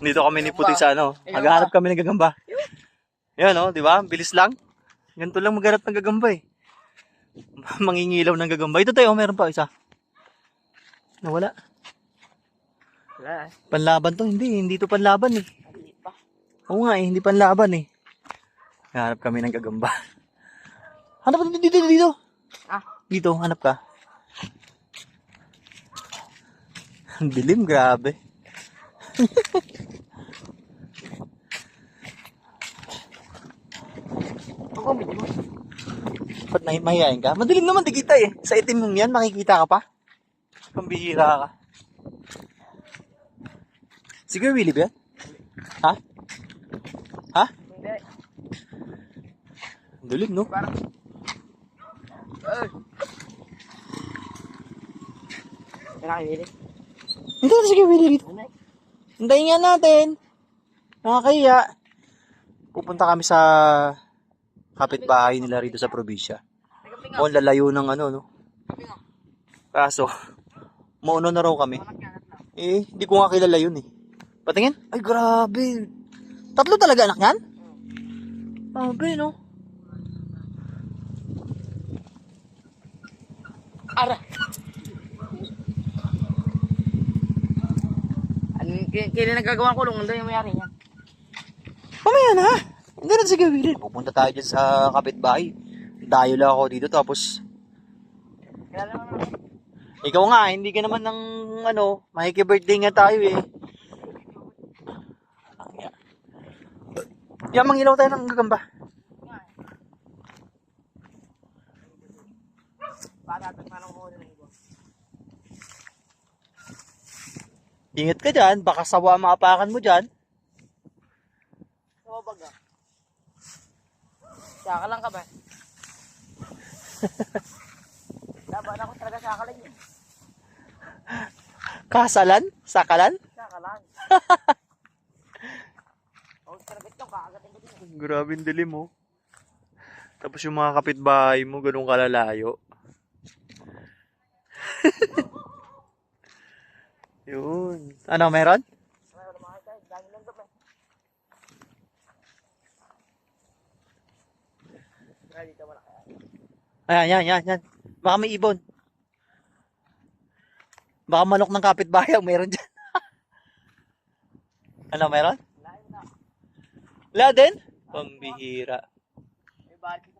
Dito kami ni Puti sa ano. Maghahanap kami ng gagamba. Yan oh, di ba? Bilis lang. Ganito lang maghanap ng gagamba eh. Mangingilaw ng gagamba. Ito tayo, meron pa isa. Nawala. Wala. Panlaban to, hindi to panlaban eh. Oo nga eh, hindi panlaban eh. Hanap kami ng gagamba. Hanap ka dito. Ah? Dito, hanap ka. Ang dilim, grabe. Ako, medyo mo. Ba't mahihayin ka? Madilim naman, di kita eh. Sa itim mong yan, makikita ka pa. Pambihira ka. Sige, Willie ba yan? Ha? Ha? Hindi. Ang dilim, no? Parang... Ay! Nakakibili. Hindi na, sige, Willie dito. Hintayin nga natin. Nakakahiya. Pupunta kami sa kapitbahay nila rito sa probinsya. O, lalayo ng ano, no? Kaso, mauna na raw kami. Eh, hindi ko nga kilala yun eh. Patingin? Ay, grabe. 3 talaga anak yan? Grabe, no? Ara! Kailan nagagawa ko kulong, yung mayari niya. Mamaya na. Hindi na sige, Willie. Pupunta tayo dyan sa kapitbahay. Dayo lang ako dito tapos... Kailan naman. Ikaw nga, hindi ka naman ng ano, makiki-birthday nga tayo eh. Yan, mangilaw tayo ng gagamba. Ingat ka dyan, baka sawa maapakan mo dyan. Oo, baga. Saka lang ka ba? Laban ako talaga saka lang yun. Kasalan? Sakalan? Saka lang. Oo, talaga ito, kakagatin ko din. Grabe ang dilim mo. Tapos yung mga kapitbahay mo, ganun kalalayo. Yun. Ano, meron? Ayan, yan. Baka may ibon. Baka manok ng kapitbahay ang meron dyan. Ano, meron? Wala din? Pambihira. May barbecue.